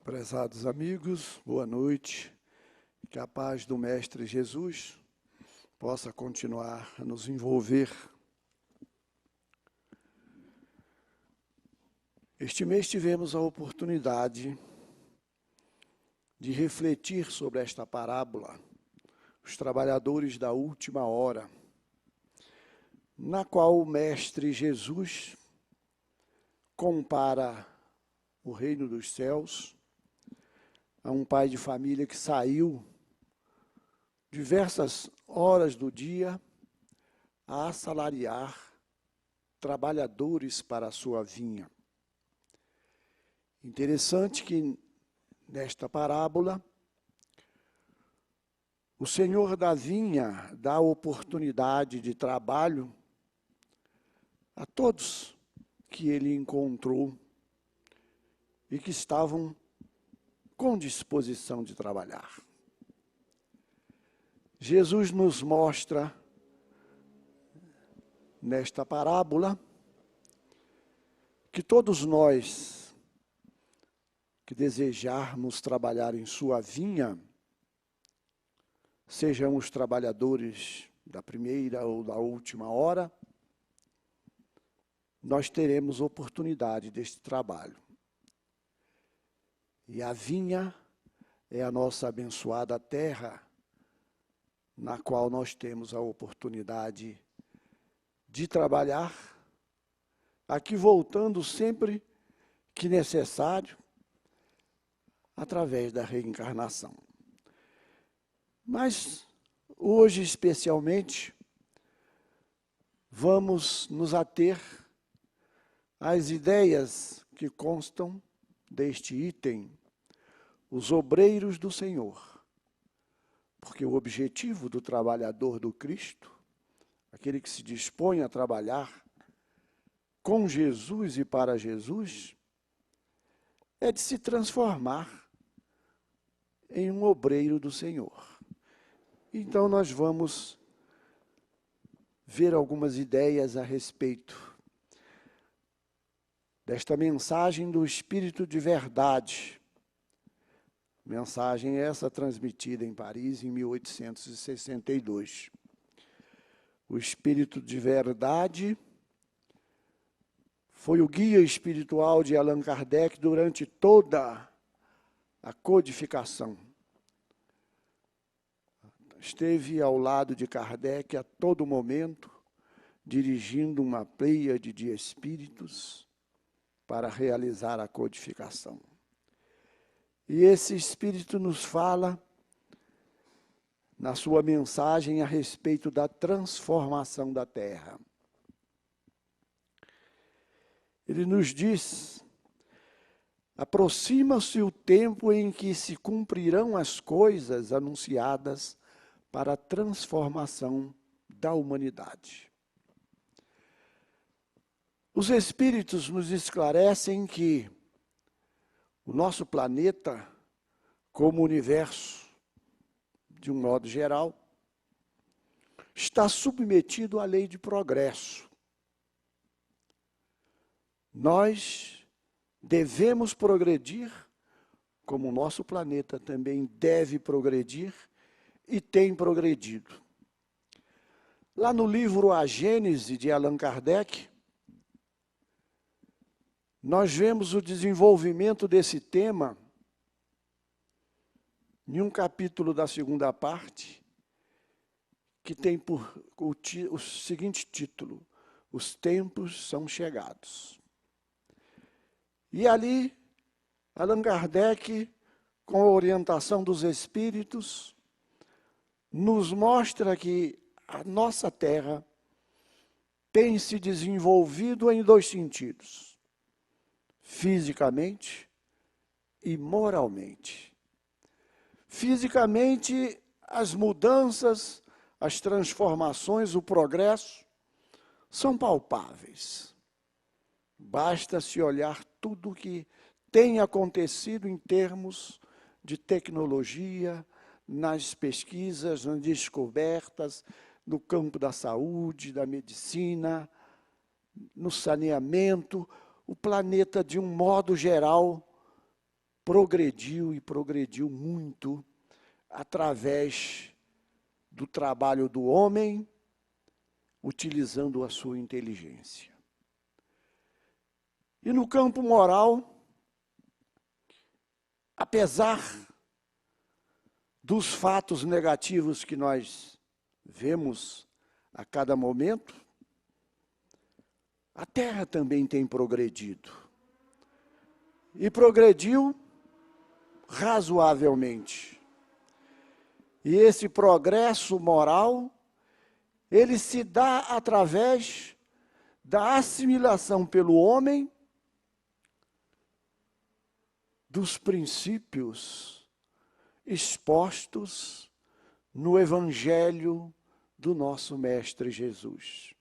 Prezados amigos, boa noite. Que a paz do Mestre Jesus possa continuar a nos envolver. Este mês tivemos a oportunidade de refletir sobre esta parábola, os trabalhadores da última hora, na qual o Mestre Jesus compara o reino dos céus a um pai de família que saiu diversas horas do dia a assalariar trabalhadores para a sua vinha. Interessante que nesta parábola o Senhor da vinha dá oportunidade de trabalho a todos que ele encontrou e que estavam com disposição de trabalhar. Jesus nos mostra, nesta parábola, que todos nós que desejarmos trabalhar em sua vinha, sejamos trabalhadores da primeira ou da última hora, nós teremos oportunidade deste trabalho. E a vinha é a nossa abençoada terra, na qual nós temos a oportunidade de trabalhar, aqui voltando sempre que necessário, através da reencarnação. Mas, hoje especialmente, vamos nos ater às ideias que constam deste item, os obreiros do Senhor. Porque o objetivo do trabalhador do Cristo, aquele que se dispõe a trabalhar com Jesus e para Jesus, é de se transformar em um obreiro do Senhor. Então nós vamos ver algumas ideias a respeito desta mensagem do Espírito de Verdade. Mensagem essa transmitida em Paris em 1862. O Espírito de Verdade foi o guia espiritual de Allan Kardec durante toda a codificação. Esteve ao lado de Kardec a todo momento, dirigindo uma pleiade de espíritos para realizar a codificação. E esse Espírito nos fala, na sua mensagem, a respeito da transformação da Terra. Ele nos diz: aproxima-se o tempo em que se cumprirão as coisas anunciadas para a transformação da humanidade. Os Espíritos nos esclarecem que o nosso planeta, como universo, de um modo geral, está submetido à lei de progresso. Nós devemos progredir, como o nosso planeta também deve progredir e tem progredido. Lá no livro A Gênese, de Allan Kardec, nós vemos o desenvolvimento desse tema em um capítulo da segunda parte, que tem por o seguinte título: Os tempos são chegados. E ali, Allan Kardec, com a orientação dos Espíritos, nos mostra que a nossa Terra tem se desenvolvido em dois sentidos: fisicamente e moralmente. Fisicamente, as mudanças, as transformações, o progresso são palpáveis. Basta se olhar tudo o que tem acontecido em termos de tecnologia, nas pesquisas, nas descobertas, no campo da saúde, da medicina, no saneamento. O planeta, de um modo geral, progrediu e progrediu muito através do trabalho do homem, utilizando a sua inteligência. E no campo moral, apesar dos fatos negativos que nós vemos a cada momento, a Terra também tem progredido. E progrediu razoavelmente. E esse progresso moral, ele se dá através da assimilação pelo homem dos princípios expostos no Evangelho do nosso Mestre Jesus.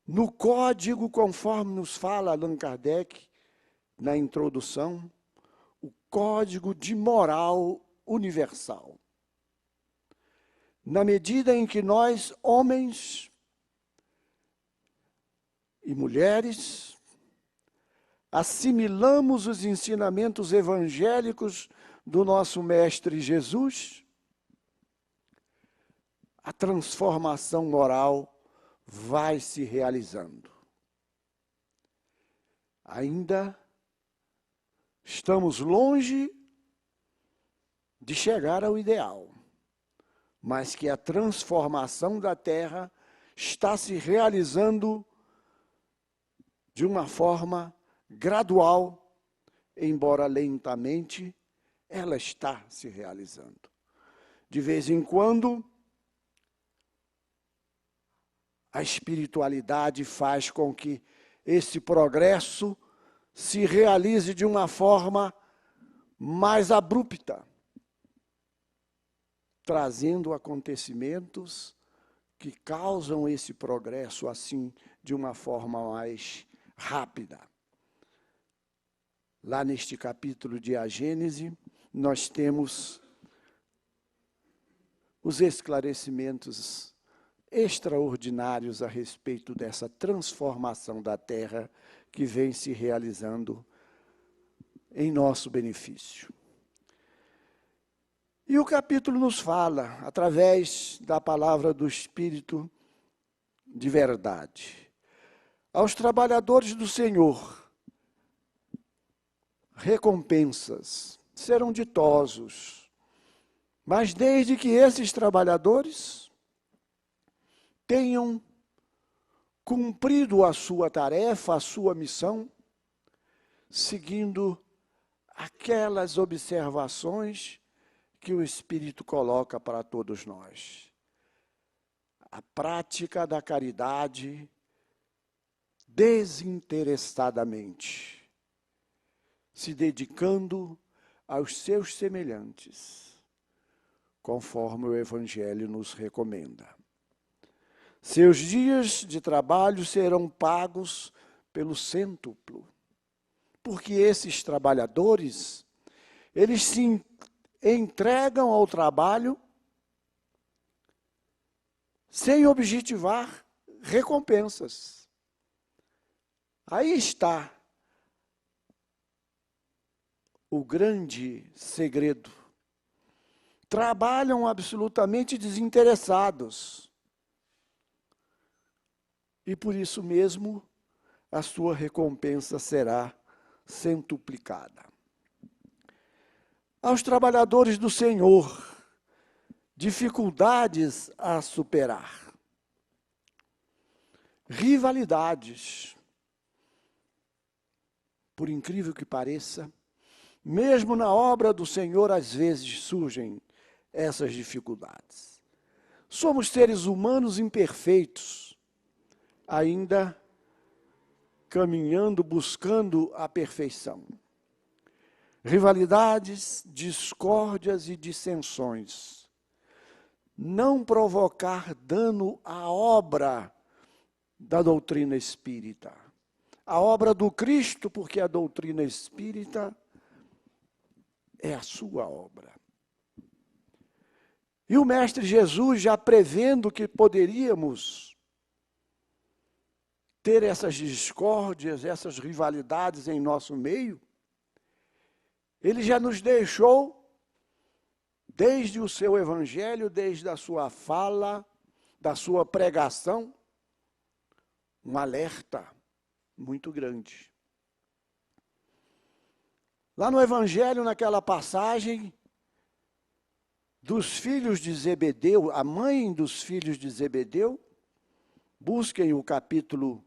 No código, conforme nos fala Allan Kardec na introdução, o código de moral universal. Na medida em que nós, homens e mulheres, assimilamos os ensinamentos evangélicos do nosso Mestre Jesus, a transformação moral vai se realizando. Ainda estamos longe de chegar ao ideal, mas que a transformação da Terra está se realizando de uma forma gradual, embora lentamente, ela está se realizando. De vez em quando, a espiritualidade faz com que esse progresso se realize de uma forma mais abrupta, trazendo acontecimentos que causam esse progresso assim de uma forma mais rápida. Lá neste capítulo de A Gênese, nós temos os esclarecimentos extraordinários a respeito dessa transformação da Terra que vem se realizando em nosso benefício. E o capítulo nos fala, através da palavra do Espírito de verdade, aos trabalhadores do Senhor, recompensas serão ditosos, mas desde que esses trabalhadores tenham cumprido a sua tarefa, a sua missão, seguindo aquelas observações que o Espírito coloca para todos nós. A prática da caridade desinteressadamente, se dedicando aos seus semelhantes, conforme o Evangelho nos recomenda. Seus dias de trabalho serão pagos pelo cêntuplo, porque esses trabalhadores, eles se entregam ao trabalho sem objetivar recompensas. Aí está o grande segredo. Trabalham absolutamente desinteressados. E por isso mesmo, a sua recompensa será centuplicada. Aos trabalhadores do Senhor, dificuldades a superar. Rivalidades. Por incrível que pareça, mesmo na obra do Senhor, às vezes surgem essas dificuldades. Somos seres humanos imperfeitos, ainda caminhando, buscando a perfeição. Rivalidades, discórdias e dissensões. Não provocar dano à obra da doutrina espírita. A obra do Cristo, porque a doutrina espírita é a sua obra. E o Mestre Jesus, já prevendo que poderíamos ter essas discórdias, essas rivalidades em nosso meio, Ele já nos deixou, desde o seu evangelho, desde a sua fala, da sua pregação, um alerta muito grande. Lá no evangelho, naquela passagem dos filhos de Zebedeu, a mãe dos filhos de Zebedeu, busquem o capítulo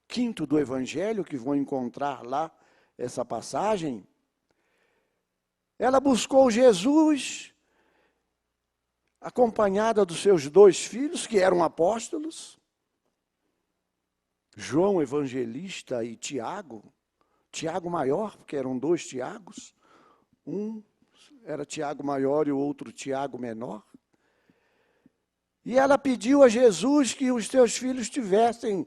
5º do evangelho, que vão encontrar lá essa passagem. Ela buscou Jesus, acompanhada dos seus 2 filhos, que eram apóstolos, João evangelista e Tiago maior, porque eram 2 Tiagos, um era Tiago maior e o outro Tiago menor. E ela pediu a Jesus que os seus filhos tivessem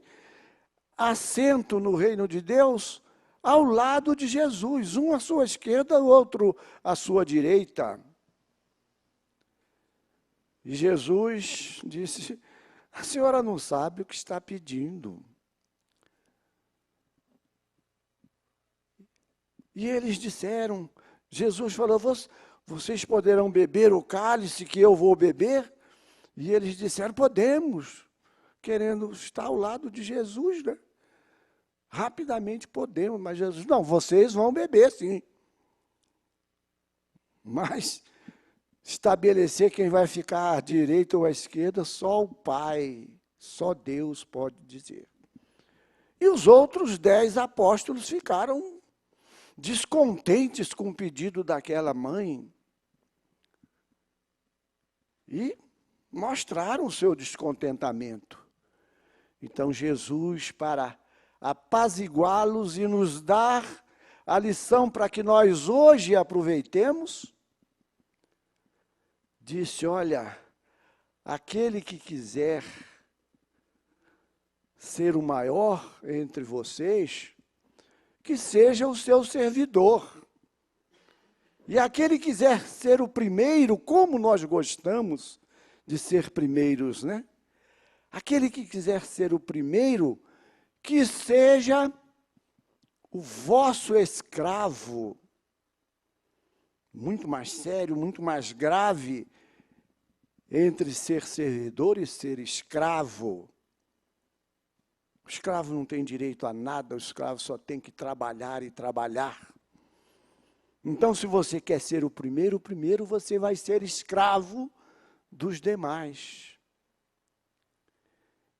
assento no reino de Deus ao lado de Jesus, um à sua esquerda, o outro à sua direita. E Jesus disse: a senhora não sabe o que está pedindo. E eles disseram, Jesus falou: vocês poderão beber o cálice que eu vou beber? E eles disseram: podemos, querendo estar ao lado de Jesus, né? Rapidamente podemos, mas Jesus: não, vocês vão beber sim. Mas estabelecer quem vai ficar à direita ou à esquerda, só o Pai, só Deus pode dizer. E os outros 10 apóstolos ficaram descontentes com o pedido daquela mãe e mostraram o seu descontentamento. Então Jesus, para apaziguá-los e nos dar a lição para que nós hoje aproveitemos, disse: olha, aquele que quiser ser o maior entre vocês, que seja o seu servidor. E aquele que quiser ser o primeiro, como nós gostamos de ser primeiros, né? Aquele que quiser ser o primeiro, que seja o vosso escravo. Muito mais sério, muito mais grave entre ser servidor e ser escravo. O escravo não tem direito a nada, o escravo só tem que trabalhar e trabalhar. Então, se você quer ser o primeiro você vai ser escravo dos demais.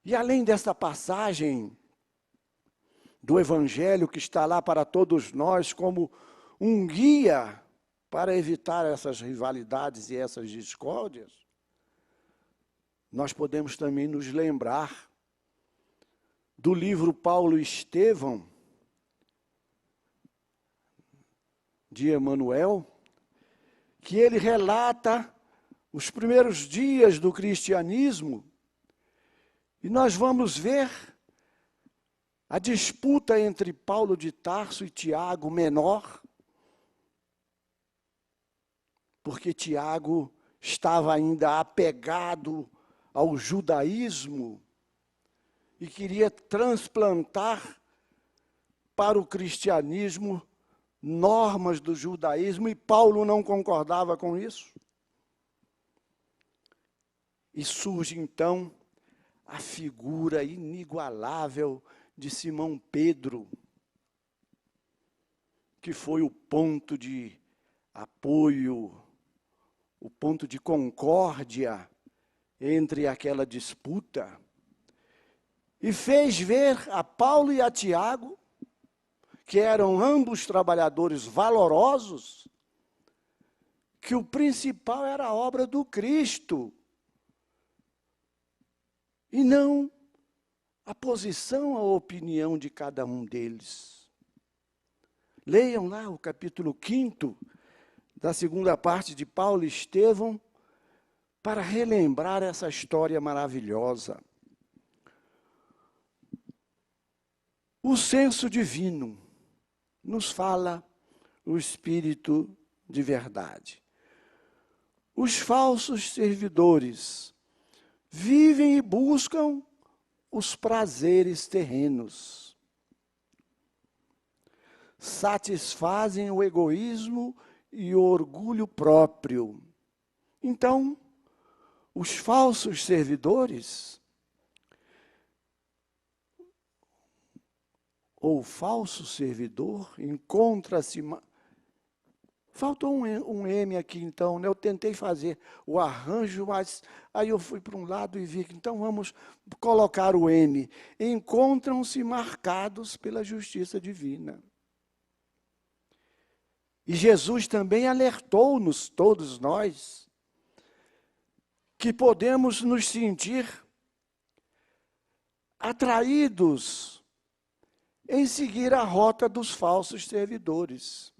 E além dessa passagem do Evangelho que está lá para todos nós como um guia para evitar essas rivalidades e essas discórdias, nós podemos também nos lembrar do livro Paulo e Estevão, de Emmanuel, que ele relata os primeiros dias do cristianismo, e nós vamos ver a disputa entre Paulo de Tarso e Tiago menor, porque Tiago estava ainda apegado ao judaísmo e queria transplantar para o cristianismo normas do judaísmo, e Paulo não concordava com isso. E surge então a figura inigualável de Simão Pedro, que foi o ponto de apoio, o ponto de concórdia entre aquela disputa, e fez ver a Paulo e a Tiago, que eram ambos trabalhadores valorosos, que o principal era a obra do Cristo, e não a posição, a opinião de cada um deles. Leiam lá o capítulo 5º da segunda parte de Paulo e Estevão, para relembrar essa história maravilhosa. O senso divino nos fala o Espírito de verdade. Os falsos servidores vivem e buscam os prazeres terrenos. satisfazem o egoísmo e o orgulho próprio. Então, os falsos servidores, ou falso servidor, encontra-se... Faltou um M aqui, então, né? Eu tentei fazer o arranjo, mas aí eu fui para um lado e vi que, então, vamos colocar o M. Encontram-se marcados pela justiça divina. E Jesus também alertou-nos, todos nós, que podemos nos sentir atraídos em seguir a rota dos falsos servidores.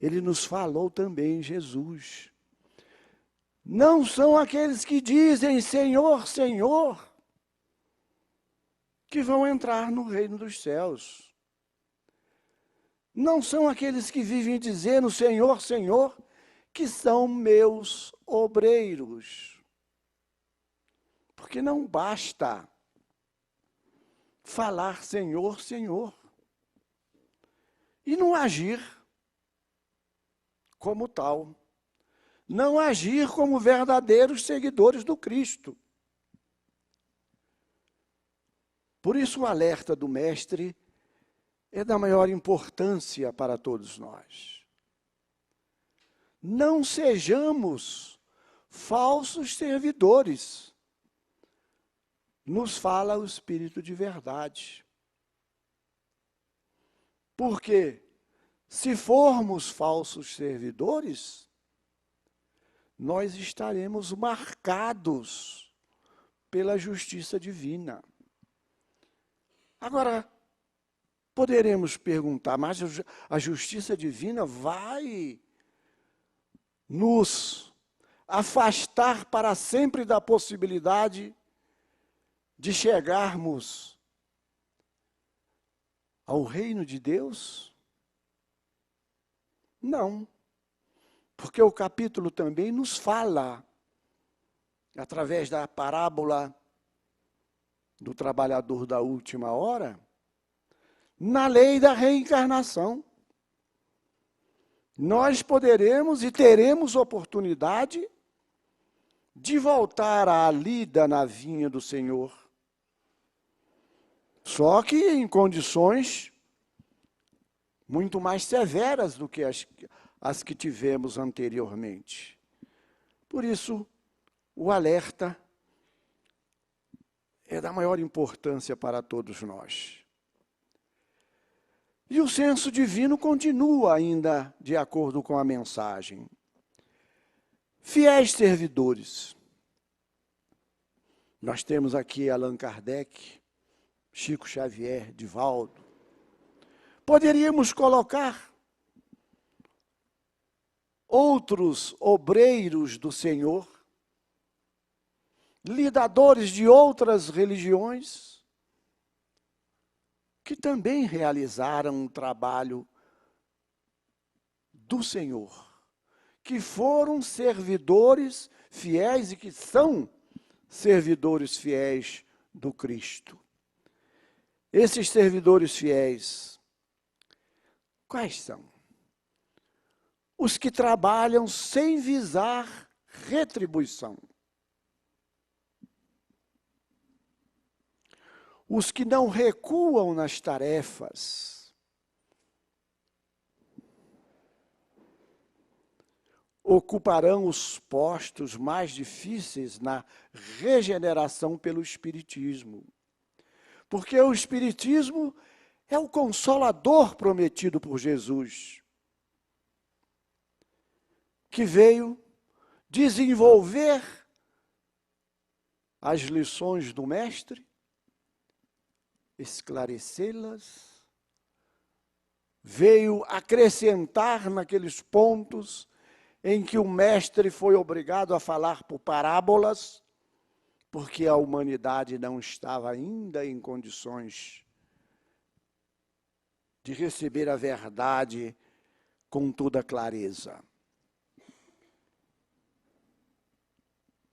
Ele nos falou também, Jesus. Não são aqueles que dizem Senhor, Senhor, que vão entrar no reino dos céus. Não são aqueles que vivem dizendo Senhor, Senhor, que são meus obreiros. Porque não basta falar Senhor, Senhor, e não agir como tal. Não agir como verdadeiros seguidores do Cristo. Por isso o alerta do Mestre é da maior importância para todos nós. Não sejamos falsos servidores, nos fala o Espírito de verdade. Porque se formos falsos servidores, nós estaremos marcados pela justiça divina. Agora, poderemos perguntar, mas a justiça divina vai nos afastar para sempre da possibilidade de chegarmos ao reino de Deus? Não, porque o capítulo também nos fala, através da parábola do trabalhador da última hora, na lei da reencarnação. Nós poderemos e teremos oportunidade de voltar à lida na vinha do Senhor. Só que em condições muito mais severas do que as que tivemos anteriormente. Por isso, o alerta é da maior importância para todos nós. E o senso divino continua ainda de acordo com a mensagem. Fiéis servidores. Nós temos aqui Allan Kardec, Chico Xavier, Divaldo. Poderíamos colocar outros obreiros do Senhor, lidadores de outras religiões, que também realizaram um trabalho do Senhor, que foram servidores fiéis e que são servidores fiéis do Cristo. Esses servidores fiéis, quais são? Os que trabalham sem visar retribuição. Os que não recuam nas tarefas. Ocuparão os postos mais difíceis na regeneração pelo Espiritismo. Porque o Espiritismo é o consolador prometido por Jesus, que veio desenvolver as lições do Mestre, esclarecê-las, veio acrescentar naqueles pontos em que o Mestre foi obrigado a falar por parábolas, porque a humanidade não estava ainda em condições de receber a verdade com toda clareza.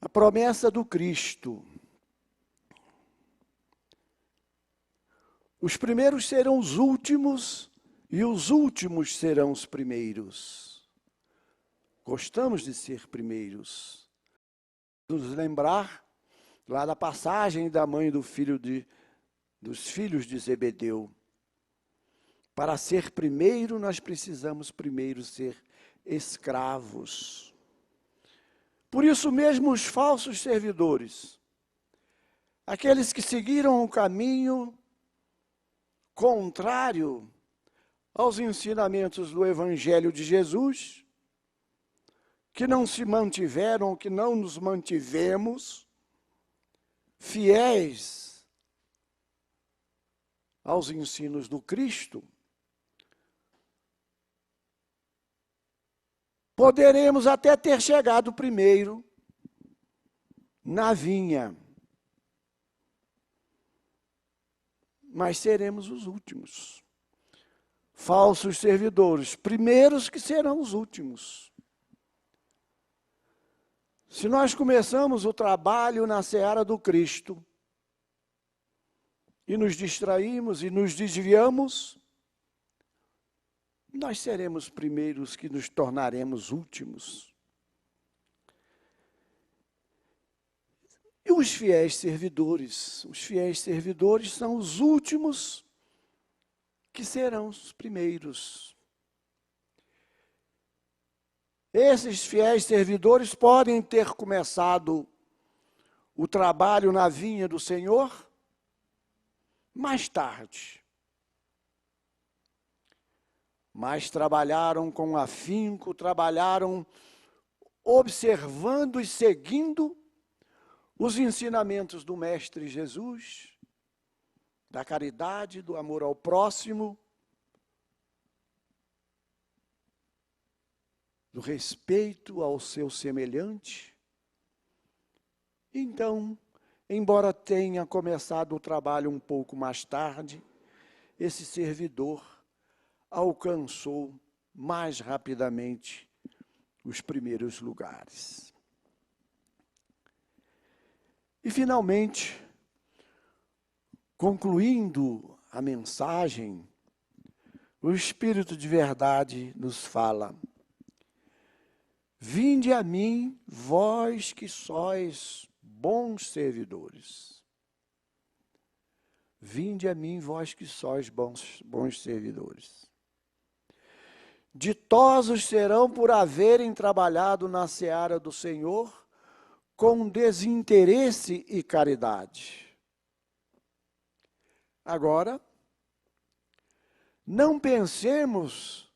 A promessa do Cristo. Os primeiros serão os últimos e os últimos serão os primeiros. Gostamos de ser primeiros. Nos lembrar lá da passagem da mãe dos filhos de Zebedeu. Para ser primeiro, nós precisamos primeiro ser escravos. Por isso mesmo, os falsos servidores, aqueles que seguiram o caminho contrário aos ensinamentos do Evangelho de Jesus, que não se mantiveram, que não nos mantivemos fiéis aos ensinos do Cristo, poderemos até ter chegado primeiro na vinha, mas seremos os últimos. Falsos servidores, primeiros que serão os últimos. Se nós começamos o trabalho na seara do Cristo e nos distraímos e nos desviamos, nós seremos primeiros que nos tornaremos últimos. E os fiéis servidores? Os fiéis servidores são os últimos que serão os primeiros. Esses fiéis servidores podem ter começado o trabalho na vinha do Senhor mais tarde. Mas trabalharam com afinco, trabalharam observando e seguindo os ensinamentos do Mestre Jesus, da caridade, do amor ao próximo, do respeito ao seu semelhante. Então, embora tenha começado o trabalho um pouco mais tarde, esse servidor alcançou mais rapidamente os primeiros lugares. E, finalmente, concluindo a mensagem, o Espírito de verdade nos fala: vinde a mim, vós que sois bons servidores. Vinde a mim, vós que sois bons servidores. Ditosos serão por haverem trabalhado na seara do Senhor com desinteresse e caridade. Agora, não pensemos,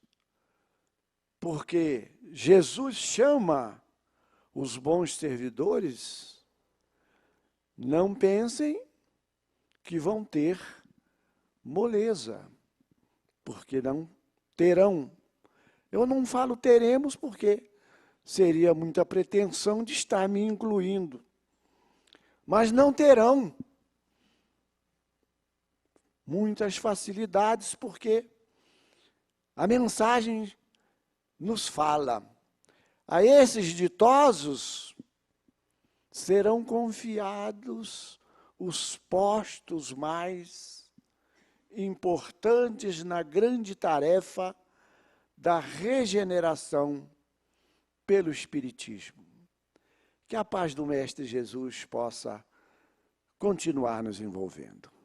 porque Jesus chama os bons servidores, não pensem que vão ter moleza, porque não terão. Eu não falo teremos porque seria muita pretensão de estar me incluindo. Mas não terão muitas facilidades, porque a mensagem nos fala: a esses ditosos serão confiados os postos mais importantes na grande tarefa da regeneração pelo Espiritismo. Que a paz do Mestre Jesus possa continuar nos envolvendo.